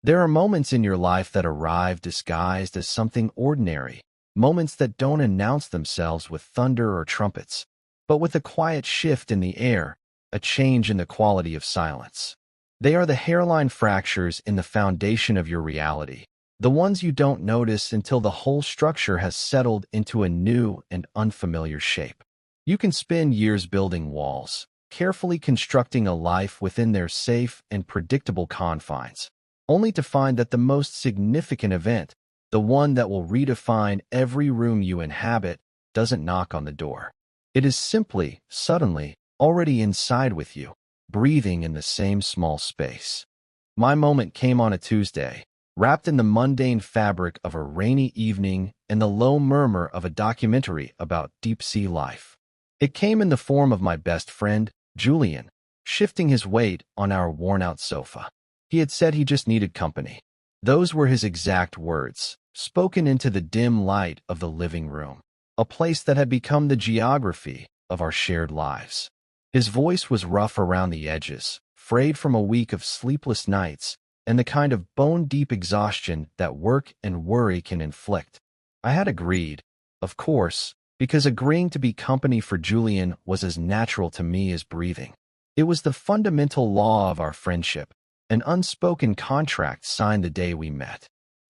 There are moments in your life that arrive disguised as something ordinary, moments that don't announce themselves with thunder or trumpets, but with a quiet shift in the air, a change in the quality of silence. They are the hairline fractures in the foundation of your reality, the ones you don't notice until the whole structure has settled into a new and unfamiliar shape. You can spend years building walls, carefully constructing a life within their safe and predictable confines, only to find that the most significant event, the one that will redefine every room you inhabit, doesn't knock on the door. It is simply, suddenly, already inside with you, breathing in the same small space. My moment came on a Tuesday, wrapped in the mundane fabric of a rainy evening and the low murmur of a documentary about deep-sea life. It came in the form of my best friend, Julian, shifting his weight on our worn-out sofa. He had said he just needed company. Those were his exact words, spoken into the dim light of the living room, a place that had become the geography of our shared lives. His voice was rough around the edges, frayed from a week of sleepless nights and the kind of bone-deep exhaustion that work and worry can inflict. I had agreed, of course, because agreeing to be company for Julian was as natural to me as breathing. It was the fundamental law of our friendship, an unspoken contract signed the day we met.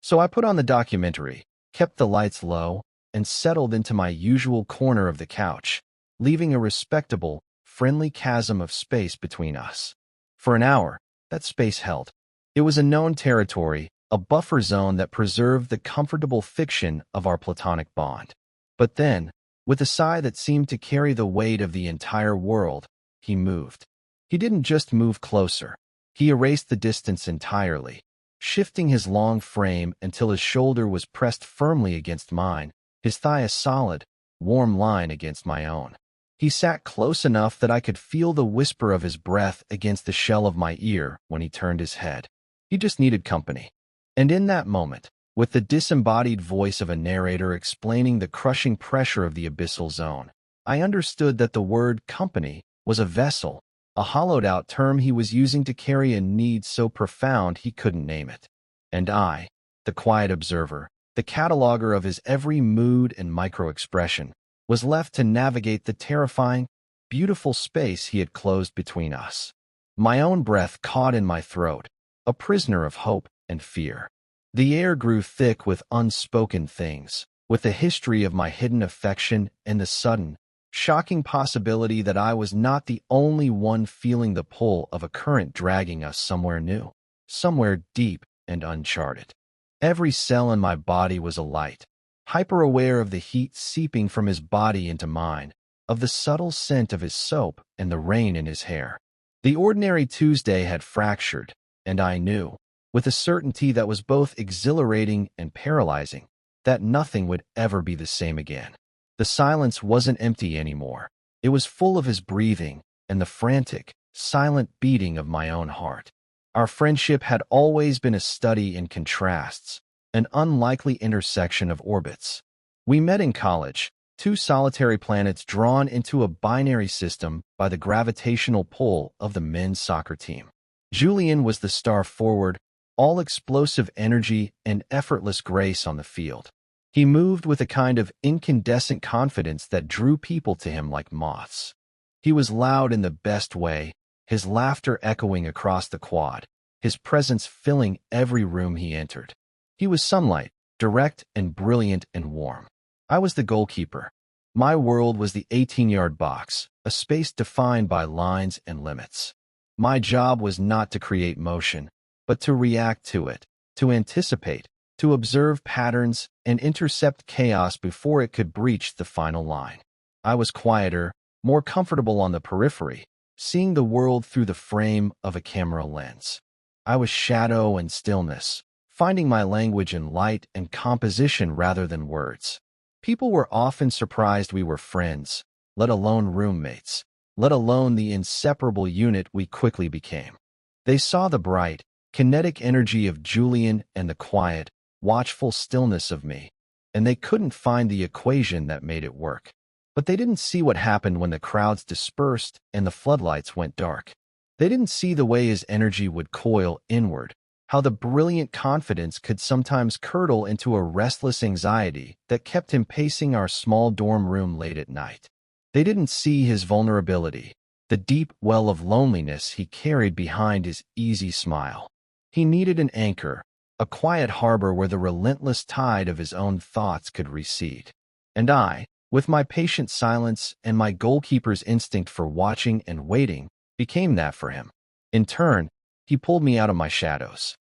So I put on the documentary, kept the lights low, and settled into my usual corner of the couch, leaving a respectable, friendly chasm of space between us. For an hour, that space held. It was a known territory, a buffer zone that preserved the comfortable fiction of our platonic bond. But then, with a sigh that seemed to carry the weight of the entire world, he moved. He didn't just move closer. He erased the distance entirely, shifting his long frame until his shoulder was pressed firmly against mine, his thigh a solid, warm line against my own. He sat close enough that I could feel the whisper of his breath against the shell of my ear when he turned his head. He just needed company. And in that moment, with the disembodied voice of a narrator explaining the crushing pressure of the abyssal zone, I understood that the word company was a vessel, a hollowed-out term he was using to carry a need so profound he couldn't name it. And I, the quiet observer, the cataloger of his every mood and micro-expression, was left to navigate the terrifying, beautiful space he had closed between us. My own breath caught in my throat, a prisoner of hope and fear. The air grew thick with unspoken things, with the history of my hidden affection and the sudden, shocking possibility that I was not the only one feeling the pull of a current dragging us somewhere new, somewhere deep and uncharted. Every cell in my body was alight, hyper-aware of the heat seeping from his body into mine, of the subtle scent of his soap and the rain in his hair. The ordinary Tuesday had fractured, and I knew, with a certainty that was both exhilarating and paralyzing, that nothing would ever be the same again. The silence wasn't empty anymore. It was full of his breathing and the frantic, silent beating of my own heart. Our friendship had always been a study in contrasts, an unlikely intersection of orbits. We met in college, two solitary planets drawn into a binary system by the gravitational pull of the men's soccer team. Julian was the star forward, all explosive energy and effortless grace on the field. He moved with a kind of incandescent confidence that drew people to him like moths. He was loud in the best way, his laughter echoing across the quad, his presence filling every room he entered. He was sunlight, direct and brilliant and warm. I was the goalkeeper. My world was the 18-yard box, a space defined by lines and limits. My job was not to create motion, but to react to it, to anticipate, to observe patterns and intercept chaos before it could breach the final line. I was quieter, more comfortable on the periphery, seeing the world through the frame of a camera lens. I was shadow and stillness, finding my language in light and composition rather than words. People were often surprised we were friends, let alone roommates, let alone the inseparable unit we quickly became. They saw the bright, kinetic energy of Julian and the quiet, watchful stillness of me, and they couldn't find the equation that made it work. But they didn't see what happened when the crowds dispersed and the floodlights went dark. They didn't see the way his energy would coil inward, how the brilliant confidence could sometimes curdle into a restless anxiety that kept him pacing our small dorm room late at night. They didn't see his vulnerability, the deep well of loneliness he carried behind his easy smile. He needed an anchor, a quiet harbor where the relentless tide of his own thoughts could recede. And I, with my patient silence and my goalkeeper's instinct for watching and waiting, became that for him. In turn, he pulled me out of my shadows.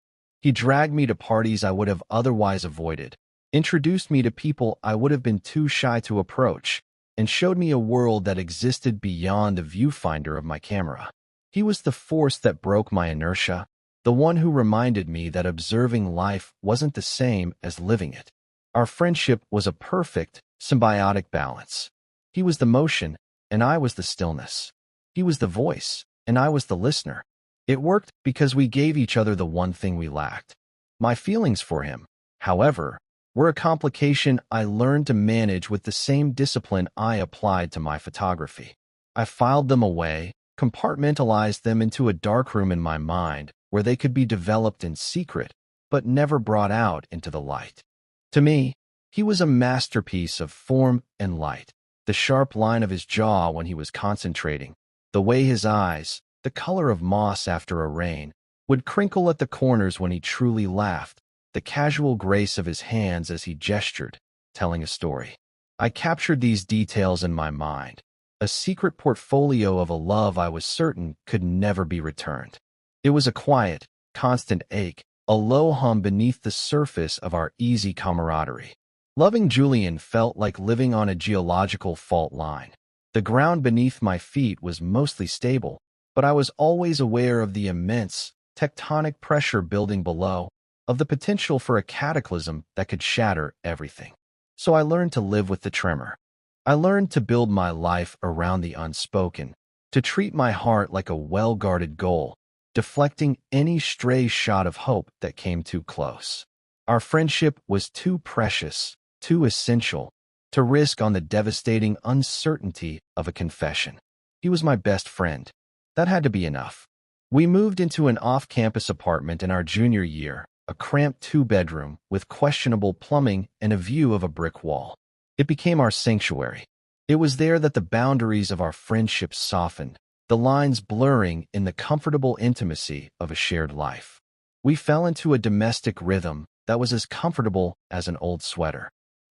He dragged me to parties I would have otherwise avoided, introduced me to people I would have been too shy to approach, and showed me a world that existed beyond the viewfinder of my camera. He was the force that broke my inertia, the one who reminded me that observing life wasn't the same as living it. Our friendship was a perfect, symbiotic balance. He was the motion, and I was the stillness. He was the voice, and I was the listener. It worked because we gave each other the one thing we lacked. My feelings for him, however, were a complication I learned to manage with the same discipline I applied to my photography. I filed them away, compartmentalized them into a darkroom in my mind where they could be developed in secret, but never brought out into the light. To me, he was a masterpiece of form and light. The sharp line of his jaw when he was concentrating, the way his eyes, the color of moss after a rain, would crinkle at the corners when he truly laughed, the casual grace of his hands as he gestured, telling a story. I captured these details in my mind, a secret portfolio of a love I was certain could never be returned. It was a quiet, constant ache, a low hum beneath the surface of our easy camaraderie. Loving Julian felt like living on a geological fault line. The ground beneath my feet was mostly stable, but I was always aware of the immense, tectonic pressure building below, of the potential for a cataclysm that could shatter everything. So I learned to live with the tremor. I learned to build my life around the unspoken, to treat my heart like a well-guarded goal, deflecting any stray shot of hope that came too close. Our friendship was too precious, too essential, to risk on the devastating uncertainty of a confession. He was my best friend. That had to be enough. We moved into an off-campus apartment in our junior year, a cramped two-bedroom with questionable plumbing and a view of a brick wall. It became our sanctuary. It was there that the boundaries of our friendship softened, the lines blurring in the comfortable intimacy of a shared life. We fell into a domestic rhythm that was as comfortable as an old sweater.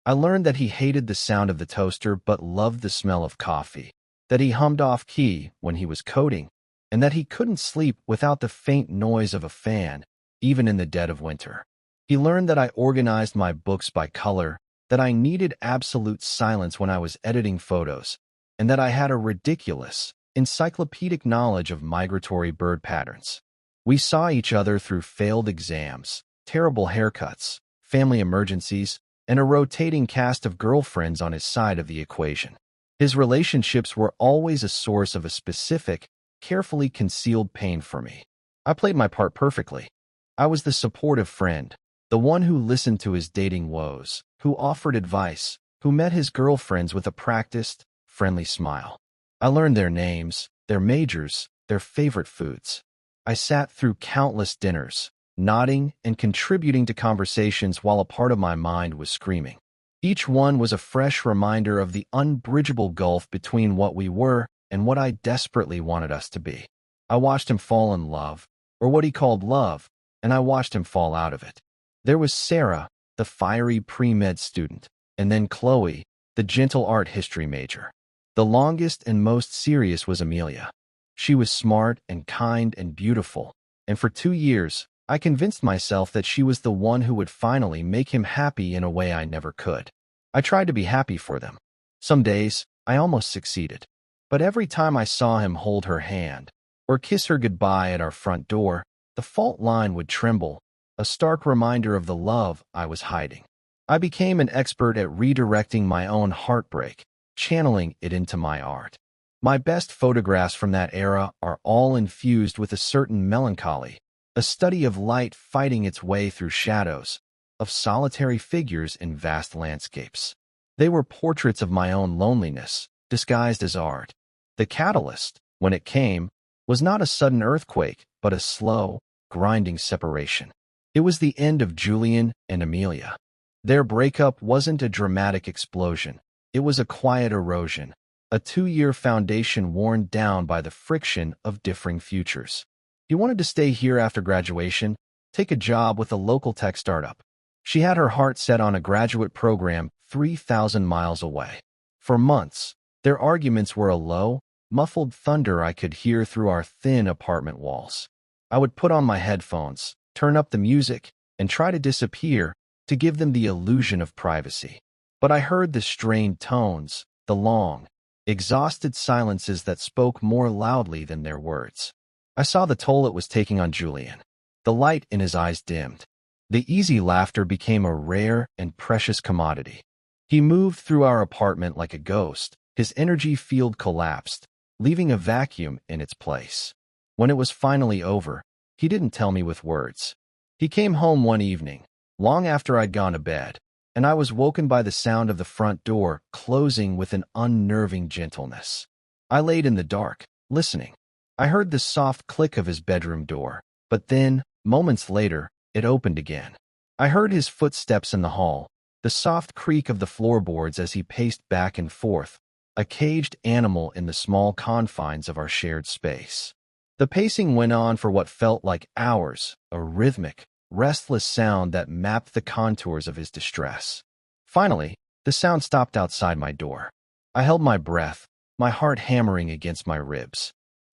I learned that he hated the sound of the toaster but loved the smell of coffee, that he hummed off-key when he was coding, and that he couldn't sleep without the faint noise of a fan, even in the dead of winter. He learned that I organized my books by color, that I needed absolute silence when I was editing photos, and that I had a ridiculous, encyclopedic knowledge of migratory bird patterns. We saw each other through failed exams, terrible haircuts, family emergencies, and a rotating cast of girlfriends on his side of the equation. His relationships were always a source of a specific, carefully concealed pain for me. I played my part perfectly. I was the supportive friend, the one who listened to his dating woes, who offered advice, who met his girlfriends with a practiced, friendly smile. I learned their names, their majors, their favorite foods. I sat through countless dinners, nodding and contributing to conversations while a part of my mind was screaming. Each one was a fresh reminder of the unbridgeable gulf between what we were and what I desperately wanted us to be. I watched him fall in love, or what he called love, and I watched him fall out of it. There was Sarah, the fiery pre-med student, and then Chloe, the gentle art history major. The longest and most serious was Amelia. She was smart and kind and beautiful, and for 2 years, I convinced myself that she was the one who would finally make him happy in a way I never could. I tried to be happy for them. Some days, I almost succeeded. But every time I saw him hold her hand, or kiss her goodbye at our front door, the fault line would tremble, a stark reminder of the love I was hiding. I became an expert at redirecting my own heartbreak, channeling it into my art. My best photographs from that era are all infused with a certain melancholy, a study of light fighting its way through shadows, of solitary figures in vast landscapes. They were portraits of my own loneliness, disguised as art. The catalyst, when it came, was not a sudden earthquake, but a slow, grinding separation. It was the end of Julian and Amelia. Their breakup wasn't a dramatic explosion. It was a quiet erosion, a 2-year foundation worn down by the friction of differing futures. He wanted to stay here after graduation, take a job with a local tech startup. She had her heart set on a graduate program 3,000 miles away. For months, their arguments were a low, muffled thunder I could hear through our thin apartment walls. I would put on my headphones, turn up the music, and try to disappear to give them the illusion of privacy. But I heard the strained tones, the long, exhausted silences that spoke more loudly than their words. I saw the toll it was taking on Julian. The light in his eyes dimmed. The easy laughter became a rare and precious commodity. He moved through our apartment like a ghost. His energy field collapsed, leaving a vacuum in its place. When it was finally over, he didn't tell me with words. He came home one evening, long after I'd gone to bed, and I was woken by the sound of the front door closing with an unnerving gentleness. I laid in the dark, listening. I heard the soft click of his bedroom door, but then, moments later, it opened again. I heard his footsteps in the hall, the soft creak of the floorboards as he paced back and forth, a caged animal in the small confines of our shared space. The pacing went on for what felt like hours, a rhythmic, restless sound that mapped the contours of his distress. Finally, the sound stopped outside my door. I held my breath, my heart hammering against my ribs.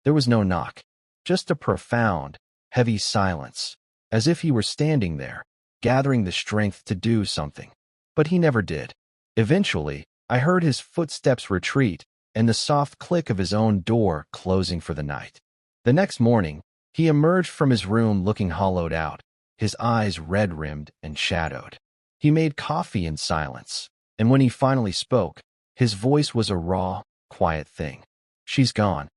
There was no knock, just a profound, heavy silence, as if he were standing there, gathering the strength to do something. But he never did. Eventually, I heard his footsteps retreat and the soft click of his own door closing for the night. The next morning, he emerged from his room looking hollowed out, his eyes red-rimmed and shadowed. He made coffee in silence, and when he finally spoke, his voice was a raw, quiet thing. "She's gone,"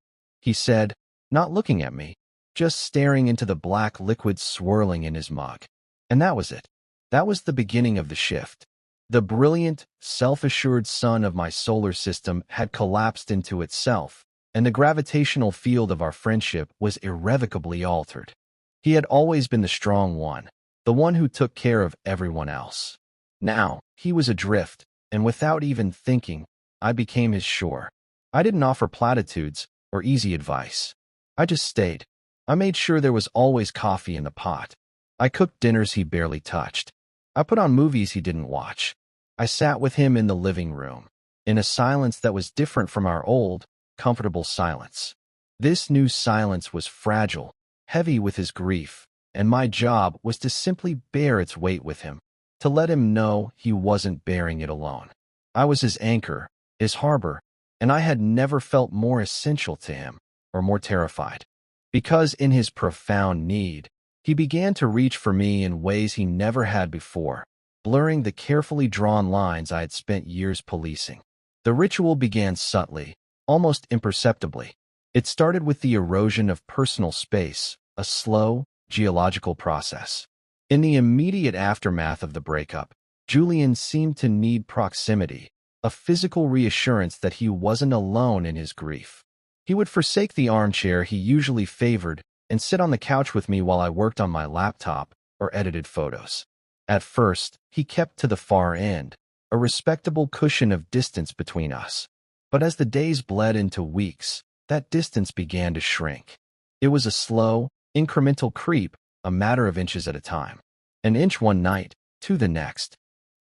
he said, not looking at me, just staring into the black liquid swirling in his mug. And that was it. That was the beginning of the shift. The brilliant, self-assured sun of my solar system had collapsed into itself, and the gravitational field of our friendship was irrevocably altered. He had always been the strong one, the one who took care of everyone else. Now, he was adrift, and without even thinking, I became his shore. I didn't offer platitudes or easy advice. I just stayed. I made sure there was always coffee in the pot. I cooked dinners he barely touched. I put on movies he didn't watch. I sat with him in the living room, in a silence that was different from our old, comfortable silence. This new silence was fragile, heavy with his grief, and my job was to simply bear its weight with him, to let him know he wasn't bearing it alone. I was his anchor, his harbor, and I had never felt more essential to him, or more terrified. Because in his profound need, he began to reach for me in ways he never had before, blurring the carefully drawn lines I had spent years policing. The ritual began subtly, almost imperceptibly. It started with the erosion of personal space, a slow, geological process. In the immediate aftermath of the breakup, Julian seemed to need proximity, a physical reassurance that he wasn't alone in his grief. He would forsake the armchair he usually favored and sit on the couch with me while I worked on my laptop or edited photos. At first, he kept to the far end, a respectable cushion of distance between us. But as the days bled into weeks, that distance began to shrink. It was a slow, incremental creep, a matter of inches at a time. An inch one night, two the next.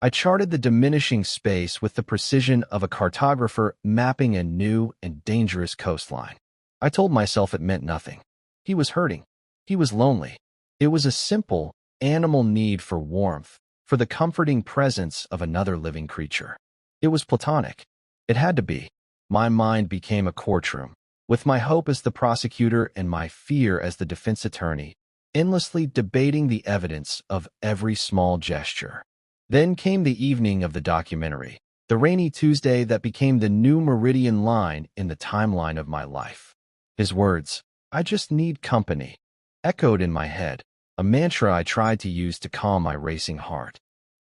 I charted the diminishing space with the precision of a cartographer mapping a new and dangerous coastline. I told myself it meant nothing. He was hurting. He was lonely. It was a simple, animal need for warmth, for the comforting presence of another living creature. It was platonic. It had to be. My mind became a courtroom, with my hope as the prosecutor and my fear as the defense attorney, endlessly debating the evidence of every small gesture. Then came the evening of the documentary, the rainy Tuesday that became the new meridian line in the timeline of my life. His words, "I just need company," echoed in my head, a mantra I tried to use to calm my racing heart.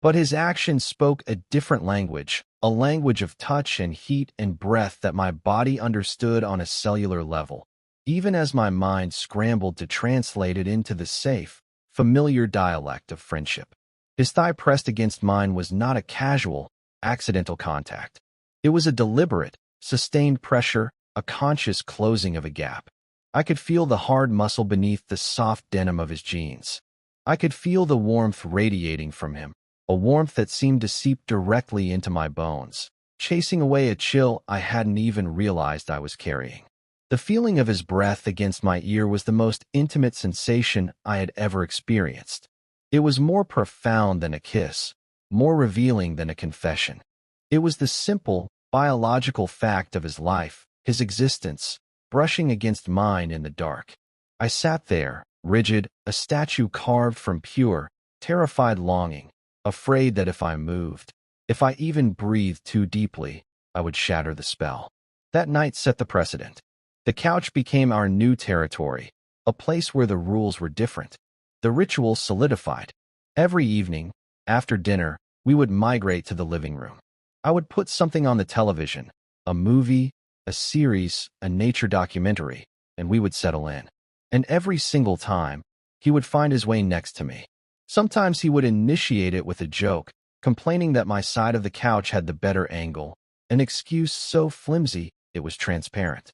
But his actions spoke a different language, a language of touch and heat and breath that my body understood on a cellular level, even as my mind scrambled to translate it into the safe, familiar dialect of friendship. His thigh pressed against mine was not a casual, accidental contact. It was a deliberate, sustained pressure, a conscious closing of a gap. I could feel the hard muscle beneath the soft denim of his jeans. I could feel the warmth radiating from him, a warmth that seemed to seep directly into my bones, chasing away a chill I hadn't even realized I was carrying. The feeling of his breath against my ear was the most intimate sensation I had ever experienced. It was more profound than a kiss, more revealing than a confession. It was the simple, biological fact of his life, his existence, brushing against mine in the dark. I sat there, rigid, a statue carved from pure, terrified longing, afraid that if I moved, if I even breathed too deeply, I would shatter the spell. That night set the precedent. The couch became our new territory, a place where the rules were different. The ritual solidified. Every evening, after dinner, we would migrate to the living room. I would put something on the television, a movie, a series, a nature documentary, and we would settle in. And every single time, he would find his way next to me. Sometimes he would initiate it with a joke, complaining that my side of the couch had the better angle, an excuse so flimsy it was transparent.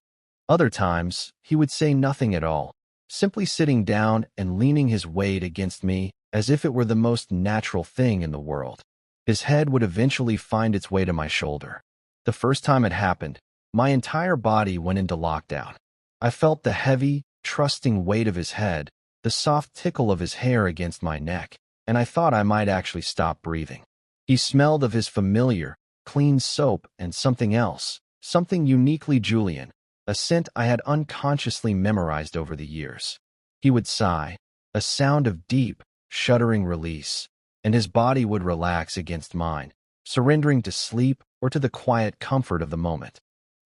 Other times, he would say nothing at all, simply sitting down and leaning his weight against me as if it were the most natural thing in the world. His head would eventually find its way to my shoulder. The first time it happened, my entire body went into lockdown. I felt the heavy, trusting weight of his head, the soft tickle of his hair against my neck, and I thought I might actually stop breathing. He smelled of his familiar, clean soap and something else, something uniquely Julian, a scent I had unconsciously memorized over the years. He would sigh, a sound of deep, shuddering release, and his body would relax against mine, surrendering to sleep or to the quiet comfort of the moment.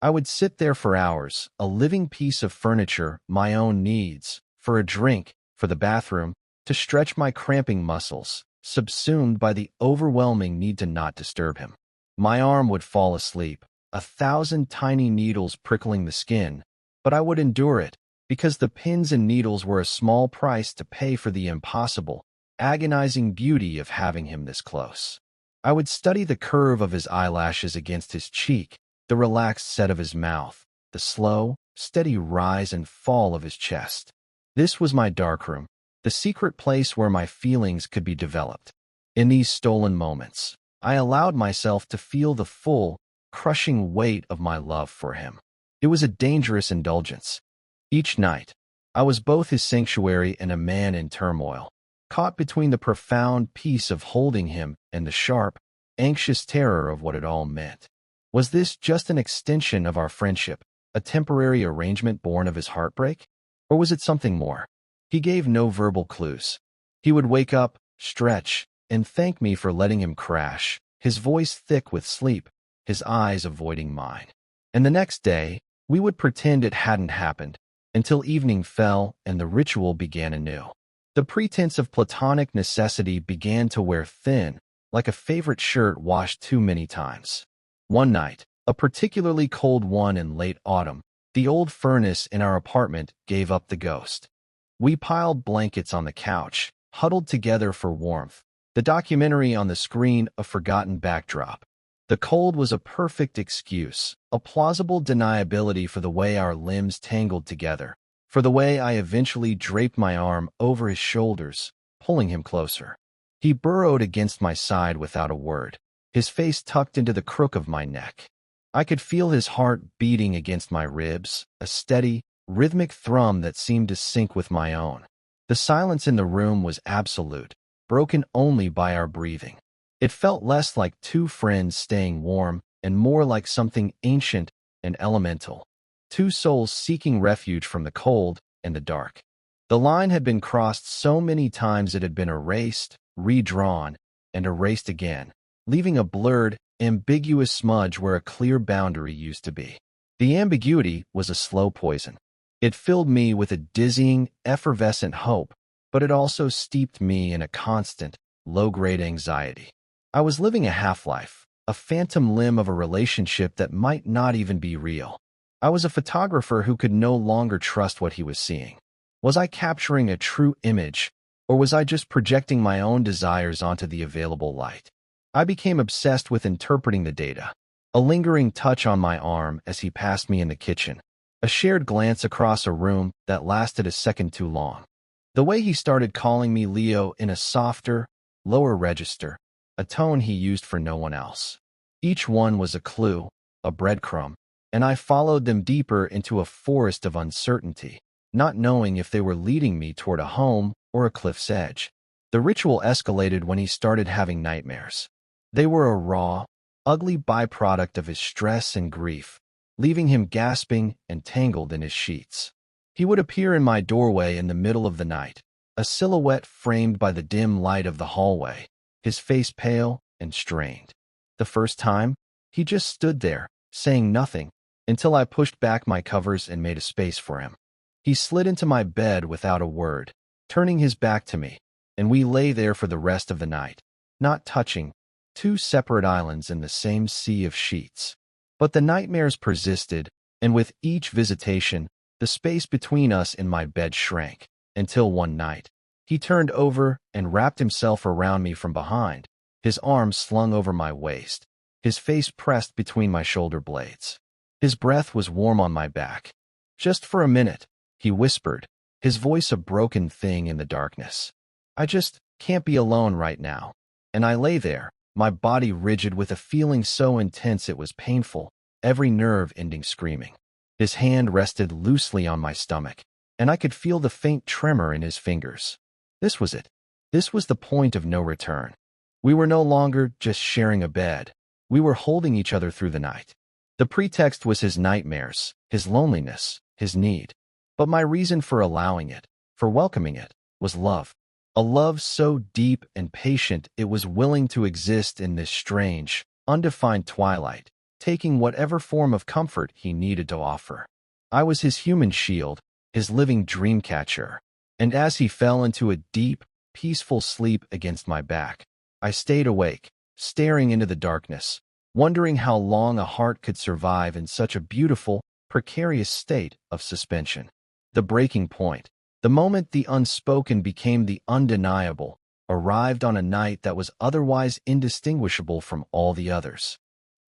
I would sit there for hours, a living piece of furniture, my own needs, for a drink, for the bathroom, to stretch my cramping muscles, subsumed by the overwhelming need to not disturb him. My arm would fall asleep, 1,000 tiny needles prickling the skin, but I would endure it, because the pins and needles were a small price to pay for the impossible, agonizing beauty of having him this close. I would study the curve of his eyelashes against his cheek, the relaxed set of his mouth, the slow, steady rise and fall of his chest. This was my darkroom, the secret place where my feelings could be developed. In these stolen moments, I allowed myself to feel the full, crushing weight of my love for him. It was a dangerous indulgence. Each night, I was both his sanctuary and a man in turmoil, caught between the profound peace of holding him and the sharp, anxious terror of what it all meant. Was this just an extension of our friendship, a temporary arrangement born of his heartbreak? Or was it something more? He gave no verbal clues. He would wake up, stretch, and thank me for letting him crash, his voice thick with sleep, his eyes avoiding mine. And the next day, we would pretend it hadn't happened, until evening fell and the ritual began anew. The pretense of platonic necessity began to wear thin, like a favorite shirt washed too many times. One night, a particularly cold one in late autumn, the old furnace in our apartment gave up the ghost. We piled blankets on the couch, huddled together for warmth, the documentary on the screen a forgotten backdrop. The cold was a perfect excuse, a plausible deniability for the way our limbs tangled together, for the way I eventually draped my arm over his shoulders, pulling him closer. He burrowed against my side without a word, his face tucked into the crook of my neck. I could feel his heart beating against my ribs, a steady, rhythmic thrum that seemed to sync with my own. The silence in the room was absolute, broken only by our breathing. It felt less like two friends staying warm and more like something ancient and elemental, two souls seeking refuge from the cold and the dark. The line had been crossed so many times it had been erased, redrawn, and erased again, leaving a blurred, ambiguous smudge where a clear boundary used to be. The ambiguity was a slow poison. It filled me with a dizzying, effervescent hope, but it also steeped me in a constant, low-grade anxiety. I was living a half-life, a phantom limb of a relationship that might not even be real. I was a photographer who could no longer trust what he was seeing. Was I capturing a true image, Or was I just projecting my own desires onto the available light? I became obsessed with interpreting the data. A lingering touch on my arm as he passed me in the kitchen. A shared glance across a room that lasted a second too long. The way he started calling me Leo in a softer, lower register, a tone he used for no one else. Each one was a clue, a breadcrumb, and I followed them deeper into a forest of uncertainty, not knowing if they were leading me toward a home or a cliff's edge. The ritual escalated when he started having nightmares. They were a raw, ugly byproduct of his stress and grief, leaving him gasping and tangled in his sheets. He would appear in my doorway in the middle of the night, a silhouette framed by the dim light of the hallway, his face pale and strained. The first time, he just stood there, saying nothing, until I pushed back my covers and made a space for him. He slid into my bed without a word, turning his back to me, and we lay there for the rest of the night, not touching, two separate islands in the same sea of sheets. But the nightmares persisted, and with each visitation, the space between us in my bed shrank, until one night, he turned over and wrapped himself around me from behind, his arms slung over my waist, his face pressed between my shoulder blades. His breath was warm on my back. "Just for a minute," he whispered, his voice a broken thing in the darkness. "I just can't be alone right now." And I lay there, my body rigid with a feeling so intense it was painful, every nerve ending screaming. His hand rested loosely on my stomach, and I could feel the faint tremor in his fingers. This was it. This was the point of no return. We were no longer just sharing a bed. We were holding each other through the night. The pretext was his nightmares, his loneliness, his need. But my reason for allowing it, for welcoming it, was love. A love so deep and patient it was willing to exist in this strange, undefined twilight, taking whatever form of comfort he needed to offer. I was his human shield, his living dream catcher, and as he fell into a deep, peaceful sleep against my back, I stayed awake, staring into the darkness, wondering how long a heart could survive in such a beautiful, precarious state of suspension. The breaking point, the moment the unspoken became the undeniable, arrived on a night that was otherwise indistinguishable from all the others.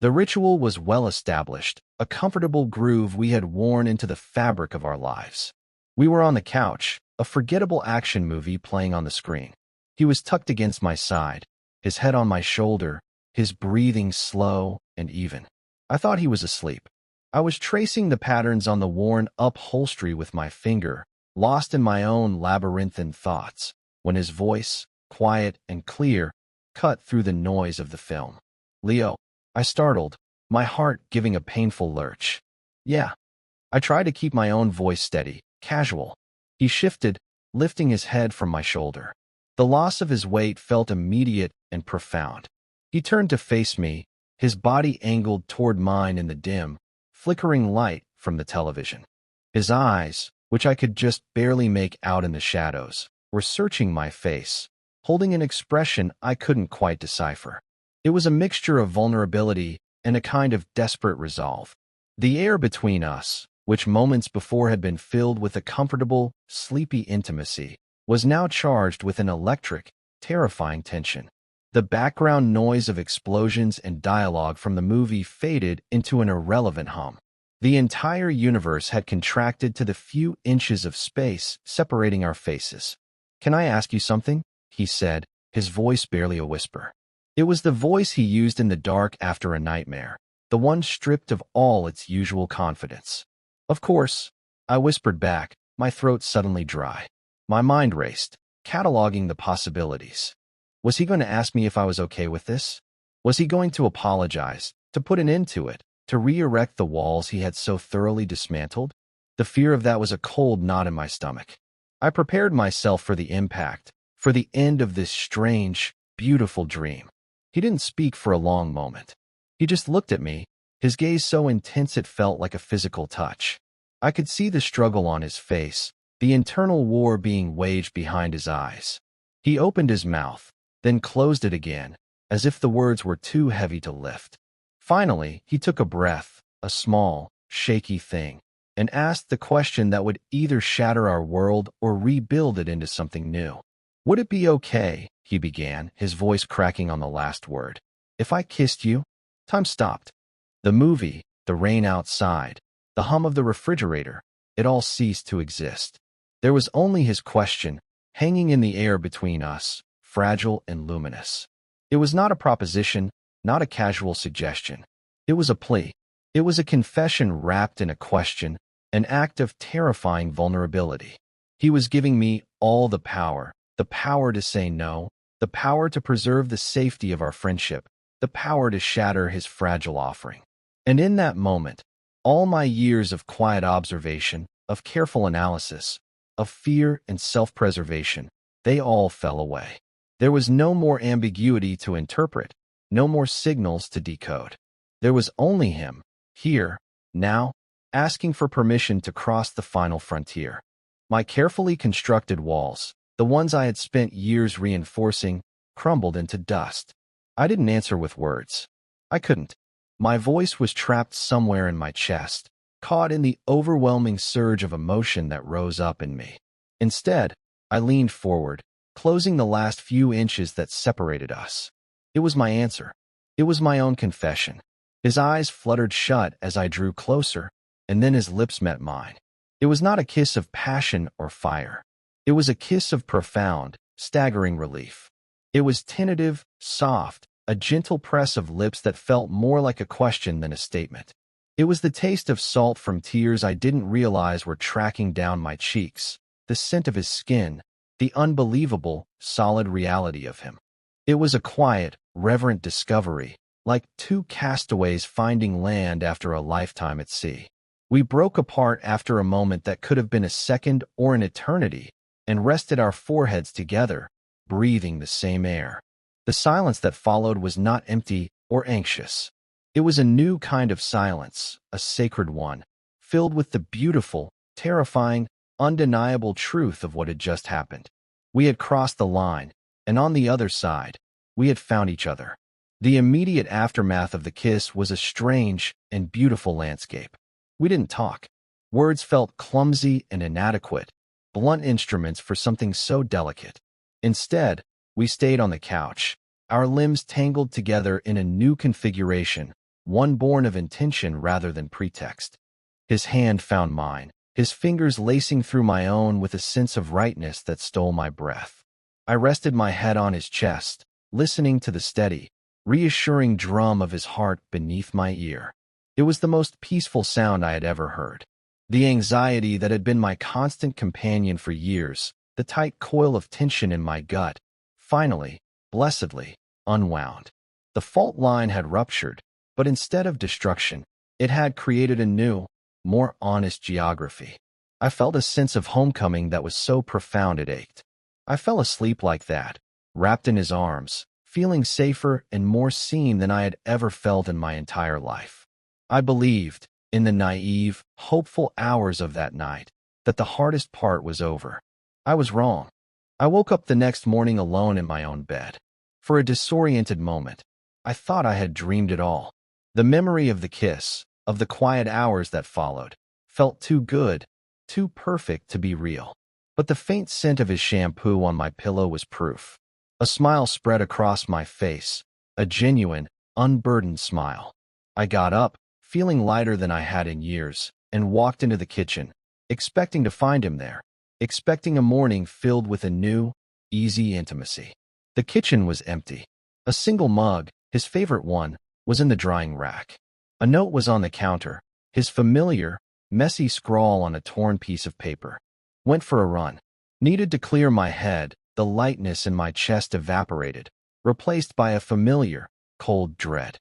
The ritual was well established, a comfortable groove we had worn into the fabric of our lives. We were on the couch, a forgettable action movie playing on the screen. He was tucked against my side, his head on my shoulder, his breathing slow and even. I thought he was asleep. I was tracing the patterns on the worn upholstery with my finger, lost in my own labyrinthine thoughts, when his voice, quiet and clear, cut through the noise of the film. "Leo," I startled, my heart giving a painful lurch. "Yeah." I tried to keep my own voice steady, casual. He shifted, lifting his head from my shoulder. The loss of his weight felt immediate and profound. He turned to face me, his body angled toward mine in the dim, flickering light from the television. His eyes, which I could just barely make out in the shadows, were searching my face, holding an expression I couldn't quite decipher. It was a mixture of vulnerability and a kind of desperate resolve. The air between us, which moments before had been filled with a comfortable, sleepy intimacy, was now charged with an electric, terrifying tension. The background noise of explosions and dialogue from the movie faded into an irrelevant hum. The entire universe had contracted to the few inches of space separating our faces. "Can I ask you something?" he said, his voice barely a whisper. It was the voice he used in the dark after a nightmare, the one stripped of all its usual confidence. "Of course," I whispered back, my throat suddenly dry. My mind raced, cataloging the possibilities. Was he going to ask me if I was okay with this? Was he going to apologize, to put an end to it, to re-erect the walls he had so thoroughly dismantled? The fear of that was a cold knot in my stomach. I prepared myself for the impact, for the end of this strange, beautiful dream. He didn't speak for a long moment. He just looked at me, his gaze so intense it felt like a physical touch. I could see the struggle on his face, the internal war being waged behind his eyes. He opened his mouth, then closed it again, as if the words were too heavy to lift. Finally, he took a breath, a small, shaky thing, and asked the question that would either shatter our world or rebuild it into something new. Would it be okay, he began, his voice cracking on the last word, if I kissed you? Time stopped. The movie, the rain outside, the hum of the refrigerator, it all ceased to exist. There was only his question, hanging in the air between us, fragile and luminous. It was not a proposition, not a casual suggestion. It was a plea. It was a confession wrapped in a question, an act of terrifying vulnerability. He was giving me all the power to say no, the power to preserve the safety of our friendship, the power to shatter his fragile offering. And in that moment, all my years of quiet observation, of careful analysis, of fear and self-preservation, they all fell away. There was no more ambiguity to interpret, no more signals to decode. There was only him, here, now, asking for permission to cross the final frontier. My carefully constructed walls, the ones I had spent years reinforcing, crumbled into dust. I didn't answer with words. I couldn't. My voice was trapped somewhere in my chest, caught in the overwhelming surge of emotion that rose up in me. Instead, I leaned forward, closing the last few inches that separated us. It was my answer. It was my own confession. His eyes fluttered shut as I drew closer, and then his lips met mine. It was not a kiss of passion or fire. It was a kiss of profound, staggering relief. It was tentative, soft, a gentle press of lips that felt more like a question than a statement. It was the taste of salt from tears I didn't realize were tracking down my cheeks, the scent of his skin, the unbelievable, solid reality of him. It was a quiet, reverent discovery, like two castaways finding land after a lifetime at sea. We broke apart after a moment that could have been a second or an eternity, and rested our foreheads together, breathing the same air. The silence that followed was not empty or anxious. It was a new kind of silence, a sacred one, filled with the beautiful, terrifying, undeniable truth of what had just happened. We had crossed the line, and on the other side, we had found each other. The immediate aftermath of the kiss was a strange and beautiful landscape. We didn't talk. Words felt clumsy and inadequate, blunt instruments for something so delicate. Instead, we stayed on the couch, our limbs tangled together in a new configuration, one born of intention rather than pretext. His hand found mine, his fingers lacing through my own with a sense of rightness that stole my breath. I rested my head on his chest, listening to the steady, reassuring drum of his heart beneath my ear. It was the most peaceful sound I had ever heard. The anxiety that had been my constant companion for years, the tight coil of tension in my gut, finally, blessedly, unwound. The fault line had ruptured, but instead of destruction, it had created a new, more honest geography. I felt a sense of homecoming that was so profound it ached. I fell asleep like that, wrapped in his arms, feeling safer and more seen than I had ever felt in my entire life. I believed, in the naive, hopeful hours of that night, that the hardest part was over. I was wrong. I woke up the next morning alone in my own bed. For a disoriented moment, I thought I had dreamed it all. The memory of the kiss, of the quiet hours that followed, felt too good, too perfect to be real. But the faint scent of his shampoo on my pillow was proof. A smile spread across my face, a genuine, unburdened smile. I got up, feeling lighter than I had in years, and walked into the kitchen, expecting to find him there, expecting a morning filled with a new, easy intimacy. The kitchen was empty. A single mug, his favorite one, was in the drying rack. A note was on the counter, his familiar, messy scrawl on a torn piece of paper. Went for a run. Needed to clear my head, the lightness in my chest evaporated, replaced by a familiar, cold dread.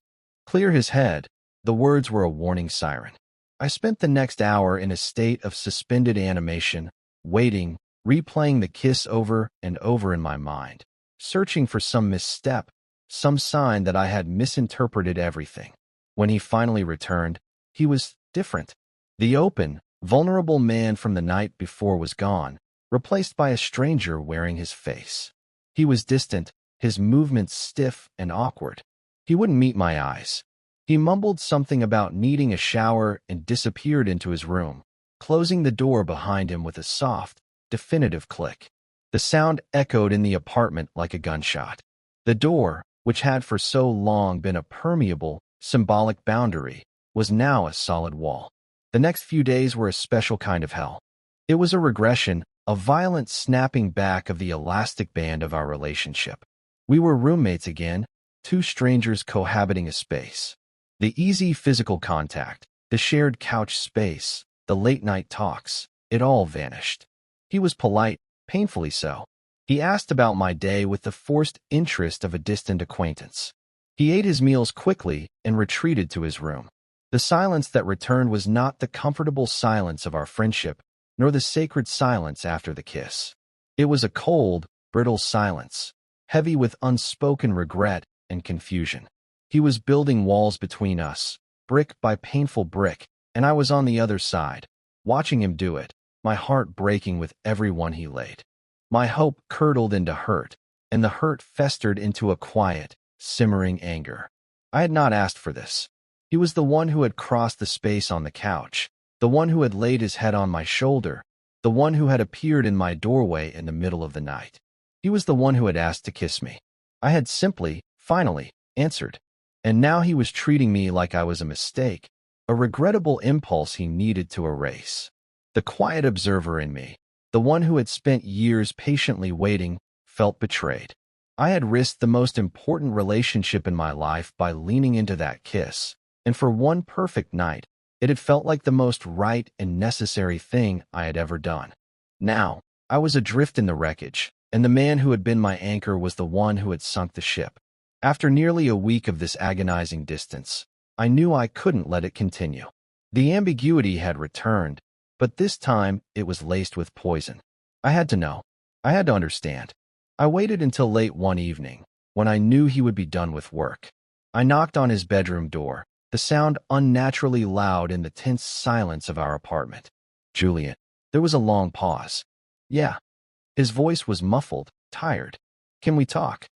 Clear his head. The words were a warning siren. I spent the next hour in a state of suspended animation, waiting, replaying the kiss over and over in my mind, searching for some misstep, some sign that I had misinterpreted everything. When he finally returned, he was different. The open, vulnerable man from the night before was gone, replaced by a stranger wearing his face. He was distant, his movements stiff and awkward. He wouldn't meet my eyes. He mumbled something about needing a shower and disappeared into his room, closing the door behind him with a soft, definitive click. The sound echoed in the apartment like a gunshot. The door, which had for so long been a permeable, symbolic boundary, was now a solid wall. The next few days were a special kind of hell. It was a regression, a violent snapping back of the elastic band of our relationship. We were roommates again, two strangers cohabiting a space. The easy physical contact, the shared couch space, the late-night talks, it all vanished. He was polite, painfully so. He asked about my day with the forced interest of a distant acquaintance. He ate his meals quickly and retreated to his room. The silence that returned was not the comfortable silence of our friendship, nor the sacred silence after the kiss. It was a cold, brittle silence, heavy with unspoken regret and confusion. He was building walls between us, brick by painful brick, and I was on the other side, watching him do it, my heart breaking with every one he laid. My hope curdled into hurt, and the hurt festered into a quiet, simmering anger. I had not asked for this. He was the one who had crossed the space on the couch, the one who had laid his head on my shoulder, the one who had appeared in my doorway in the middle of the night. He was the one who had asked to kiss me. I had simply, finally, answered. And now he was treating me like I was a mistake, a regrettable impulse he needed to erase. The quiet observer in me, the one who had spent years patiently waiting, felt betrayed. I had risked the most important relationship in my life by leaning into that kiss, and for one perfect night, it had felt like the most right and necessary thing I had ever done. Now, I was adrift in the wreckage, and the man who had been my anchor was the one who had sunk the ship. After nearly a week of this agonizing distance, I knew I couldn't let it continue. The ambiguity had returned, but this time it was laced with poison. I had to know. I had to understand. I waited until late one evening, when I knew he would be done with work. I knocked on his bedroom door, the sound unnaturally loud in the tense silence of our apartment. Julian. There was a long pause. Yeah. His voice was muffled, tired. Can we talk?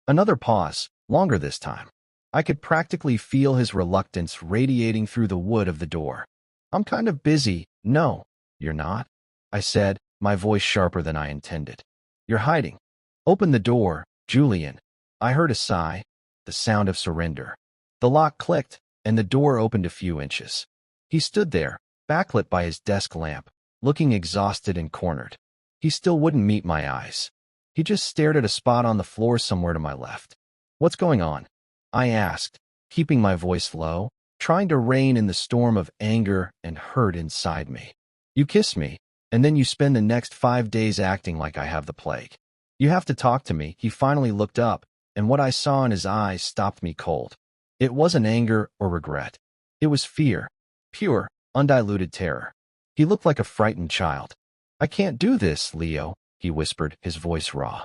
Another pause, longer this time. I could practically feel his reluctance radiating through the wood of the door. I'm kind of busy. No, you're not, I said, my voice sharper than I intended. You're hiding. Open the door, Julian. I heard a sigh, the sound of surrender. The lock clicked, and the door opened a few inches. He stood there, backlit by his desk lamp, looking exhausted and cornered. He still wouldn't meet my eyes. He just stared at a spot on the floor somewhere to my left. What's going on? I asked, keeping my voice low, trying to rein in the storm of anger and hurt inside me. You kiss me, and then you spend the next 5 days acting like I have the plague. You have to talk to me. He finally looked up, and what I saw in his eyes stopped me cold. It wasn't anger or regret. It was fear, pure, undiluted terror. He looked like a frightened child. I can't do this, Leo, he whispered, his voice raw.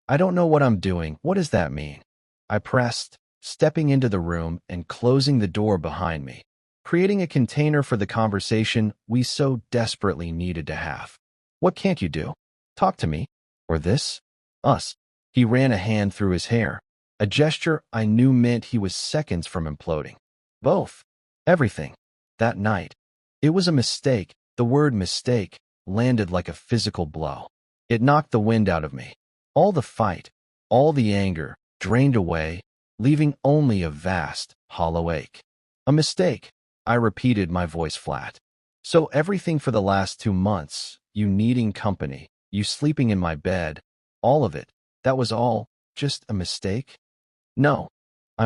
I don't know what I'm doing. What does that mean? I pressed, stepping into the room and closing the door behind me, creating a container for the conversation we so desperately needed to have. What can't you do? Talk to me. Or this? Us. He ran a hand through his hair, a gesture I knew meant he was seconds from imploding. Both. Everything. That night. It was a mistake. The word mistake landed like a physical blow. It knocked the wind out of me. All the fight, all the anger, drained away, leaving only a vast, hollow ache. A mistake, I repeated, my voice flat. So everything for the last 2 months, you needing company, you sleeping in my bed, all of it, that was all just a mistake? No. I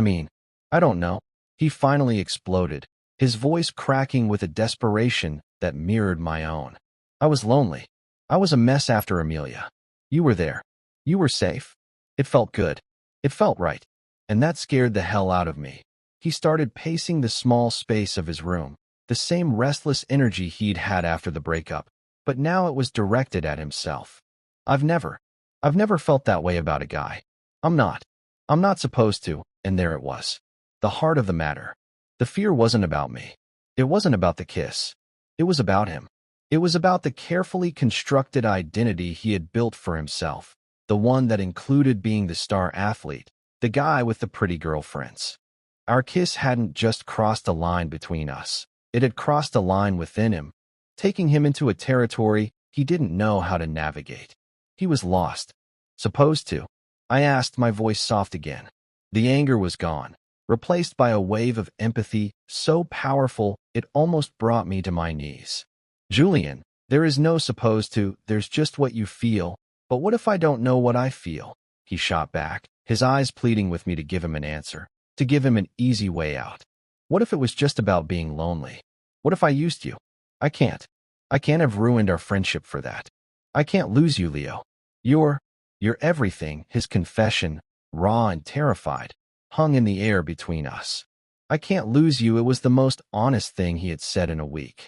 don't know. He finally exploded, his voice cracking with a desperation that mirrored my own. I was lonely. I was a mess after Amelia. You were there. You were safe. It felt good. It felt right. And that scared the hell out of me. He started pacing the small space of his room, the same restless energy he'd had after the breakup, but now it was directed at himself. I've never felt that way about a guy. I'm not supposed to, and there it was. The heart of the matter. The fear wasn't about me. It wasn't about the kiss. It was about him. It was about the carefully constructed identity he had built for himself, the one that included being the star athlete, the guy with the pretty girlfriends. Our kiss hadn't just crossed a line between us. It had crossed a line within him, taking him into a territory he didn't know how to navigate. He was lost. Supposed to. I asked, my voice soft again. The anger was gone, replaced by a wave of empathy so powerful it almost brought me to my knees. Julian, there is no supposed to, there's just what you feel. But what if I don't know what I feel? He shot back, his eyes pleading with me to give him an answer, to give him an easy way out. What if it was just about being lonely? What if I used you? I can't. I can't have ruined our friendship for that. I can't lose you, Leo. You're everything. His confession, raw and terrified, hung in the air between us. I can't lose you. It was the most honest thing he had said in a week.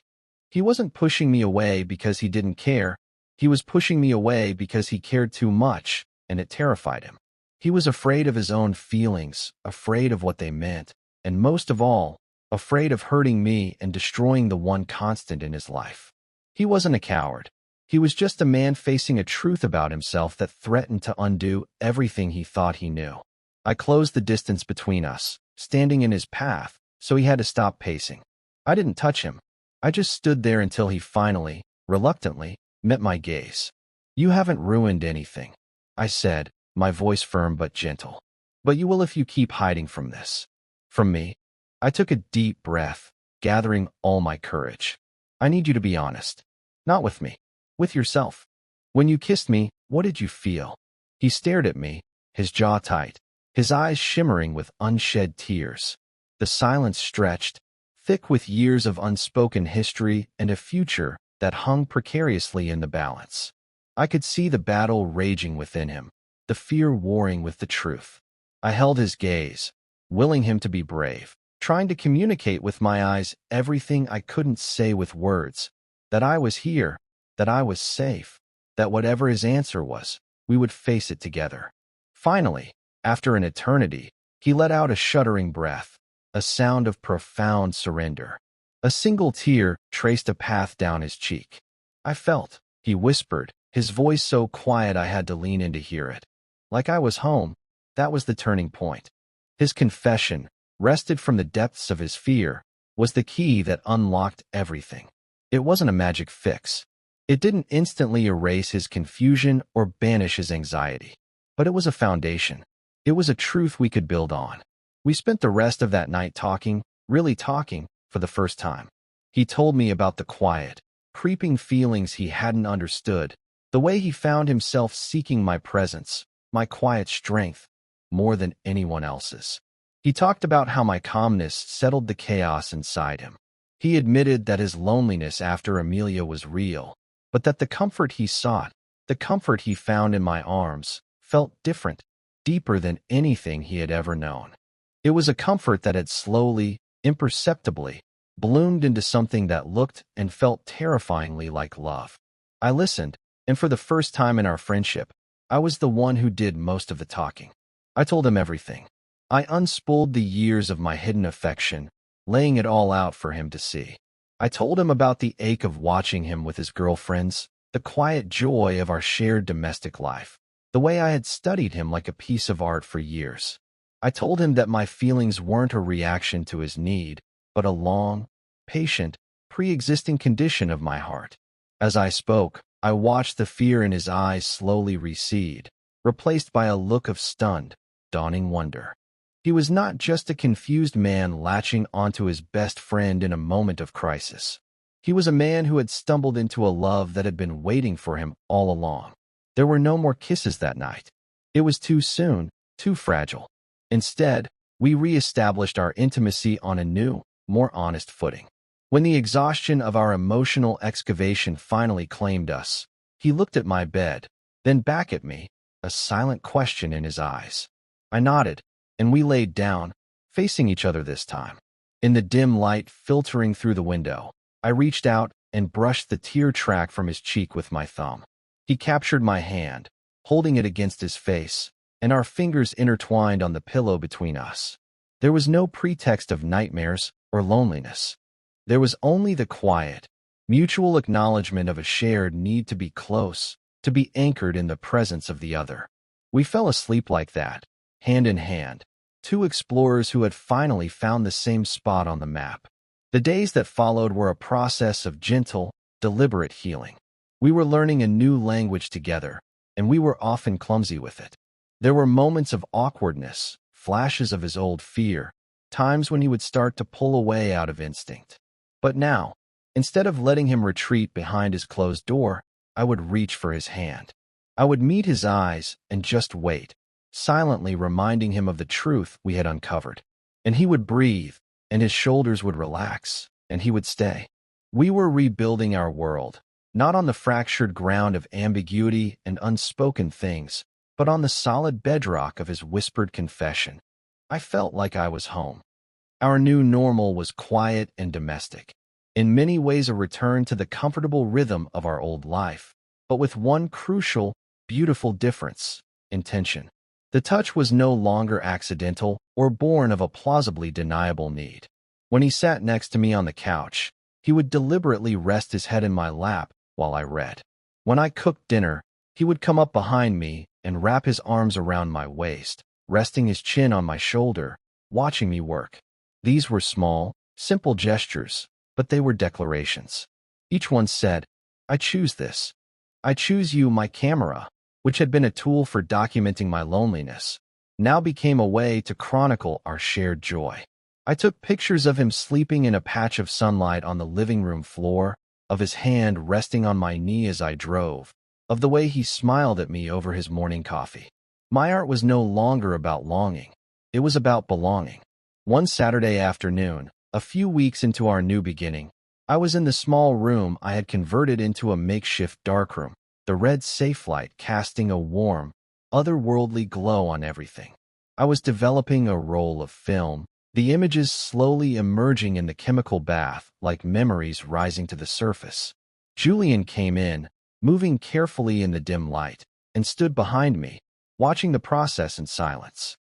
He wasn't pushing me away because he didn't care. He was pushing me away because he cared too much, and it terrified him. He was afraid of his own feelings, afraid of what they meant, and most of all, afraid of hurting me and destroying the one constant in his life. He wasn't a coward. He was just a man facing a truth about himself that threatened to undo everything he thought he knew. I closed the distance between us, standing in his path, so he had to stop pacing. I didn't touch him. I just stood there until he finally, reluctantly, met my gaze. You haven't ruined anything, I said, my voice firm but gentle. But you will if you keep hiding from this. From me. I took a deep breath, gathering all my courage. I need you to be honest. Not with me. With yourself. When you kissed me, what did you feel? He stared at me, his jaw tight, his eyes shimmering with unshed tears. The silence stretched, thick with years of unspoken history and a future that hung precariously in the balance. I could see the battle raging within him, the fear warring with the truth. I held his gaze, willing him to be brave, trying to communicate with my eyes everything I couldn't say with words, that I was here, that I was safe, that whatever his answer was, we would face it together. Finally, after an eternity, he let out a shuddering breath, a sound of profound surrender. A single tear traced a path down his cheek. I felt, he whispered, his voice so quiet I had to lean in to hear it. Like I was home. That was the turning point. His confession, wrested from the depths of his fear, was the key that unlocked everything. It wasn't a magic fix. It didn't instantly erase his confusion or banish his anxiety. But it was a foundation. It was a truth we could build on. We spent the rest of that night talking, really talking, for the first time. He told me about the quiet, creeping feelings he hadn't understood, the way he found himself seeking my presence, my quiet strength, more than anyone else's. He talked about how my calmness settled the chaos inside him. He admitted that his loneliness after Amelia was real, but that the comfort he sought, the comfort he found in my arms, felt different, deeper than anything he had ever known. It was a comfort that had slowly, imperceptibly, bloomed into something that looked and felt terrifyingly like love. I listened, and for the first time in our friendship, I was the one who did most of the talking. I told him everything. I unspooled the years of my hidden affection, laying it all out for him to see. I told him about the ache of watching him with his girlfriends, the quiet joy of our shared domestic life, the way I had studied him like a piece of art for years. I told him that my feelings weren't a reaction to his need, but a long, patient, pre-existing condition of my heart. As I spoke, I watched the fear in his eyes slowly recede, replaced by a look of stunned, dawning wonder. He was not just a confused man latching onto his best friend in a moment of crisis. He was a man who had stumbled into a love that had been waiting for him all along. There were no more kisses that night. It was too soon, too fragile. Instead, we re-established our intimacy on a new, more honest footing. When the exhaustion of our emotional excavation finally claimed us, he looked at my bed, then back at me, a silent question in his eyes. I nodded, and we laid down, facing each other this time. In the dim light filtering through the window, I reached out and brushed the tear track from his cheek with my thumb. He captured my hand, holding it against his face, and our fingers intertwined on the pillow between us. There was no pretext of nightmares or loneliness. There was only the quiet, mutual acknowledgement of a shared need to be close, to be anchored in the presence of the other. We fell asleep like that, hand in hand, two explorers who had finally found the same spot on the map. The days that followed were a process of gentle, deliberate healing. We were learning a new language together, and we were often clumsy with it. There were moments of awkwardness, flashes of his old fear, times when he would start to pull away out of instinct. But now, instead of letting him retreat behind his closed door, I would reach for his hand. I would meet his eyes and just wait, silently reminding him of the truth we had uncovered. And he would breathe, and his shoulders would relax, and he would stay. We were rebuilding our world, not on the fractured ground of ambiguity and unspoken things, but on the solid bedrock of his whispered confession. I felt like I was home. Our new normal was quiet and domestic, in many ways a return to the comfortable rhythm of our old life, but with one crucial, beautiful difference: intention. The touch was no longer accidental or born of a plausibly deniable need. When he sat next to me on the couch, he would deliberately rest his head in my lap while I read. When I cooked dinner, he would come up behind me and wrap his arms around my waist, resting his chin on my shoulder, watching me work. These were small, simple gestures, but they were declarations. Each one said, "I choose this. I choose you." My camera, which had been a tool for documenting my loneliness, now became a way to chronicle our shared joy. I took pictures of him sleeping in a patch of sunlight on the living room floor, of his hand resting on my knee as I drove, of the way he smiled at me over his morning coffee. My art was no longer about longing. It was about belonging. One Saturday afternoon, a few weeks into our new beginning, I was in the small room I had converted into a makeshift darkroom, the red safe light casting a warm, otherworldly glow on everything. I was developing a roll of film, the images slowly emerging in the chemical bath like memories rising to the surface. Julian came in, moving carefully in the dim light, and stood behind me, watching the process in silence.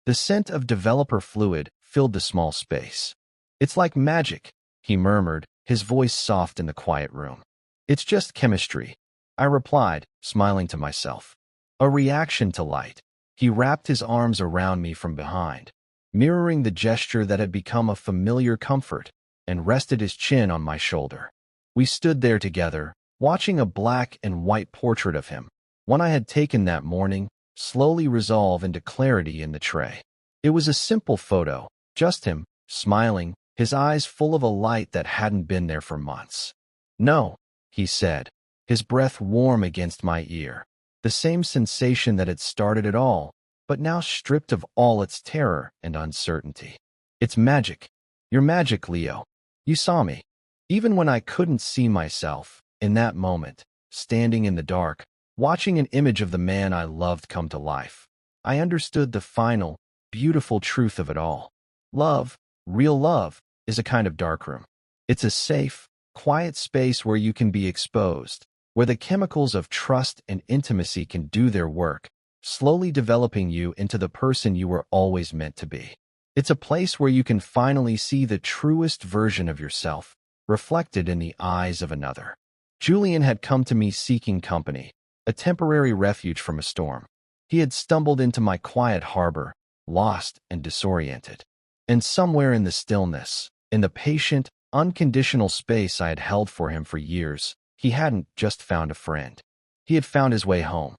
The scent of developer fluid filled the small space. "It's like magic," he murmured, his voice soft in the quiet room. "It's just chemistry," I replied, smiling to myself. "A reaction to light." He wrapped his arms around me from behind, mirroring the gesture that had become a familiar comfort, and rested his chin on my shoulder. We stood there together, watching a black and white portrait of him, one I had taken that morning, slowly resolve into clarity in the tray. It was a simple photo, just him, smiling, his eyes full of a light that hadn't been there for months. "No," he said, his breath warm against my ear, the same sensation that had started it all, but now stripped of all its terror and uncertainty. "It's magic. You're magic, Leo. You saw me." Even when I couldn't see myself, in that moment, standing in the dark, watching an image of the man I loved come to life, I understood the final, beautiful truth of it all. Love, real love, is a kind of darkroom. It's a safe, quiet space where you can be exposed, where the chemicals of trust and intimacy can do their work, slowly developing you into the person you were always meant to be. It's a place where you can finally see the truest version of yourself, reflected in the eyes of another. Julian had come to me seeking company, a temporary refuge from a storm. He had stumbled into my quiet harbor, lost and disoriented. And somewhere in the stillness, in the patient, unconditional space I had held for him for years, he hadn't just found a friend. He had found his way home.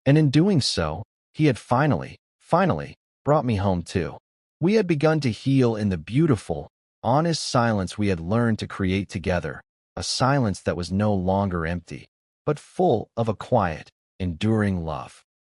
And in doing so, he had finally brought me home too. We had begun to heal in the beautiful, honest silence we had learned to create together, a silence that was no longer empty, but full of a quiet, enduring love.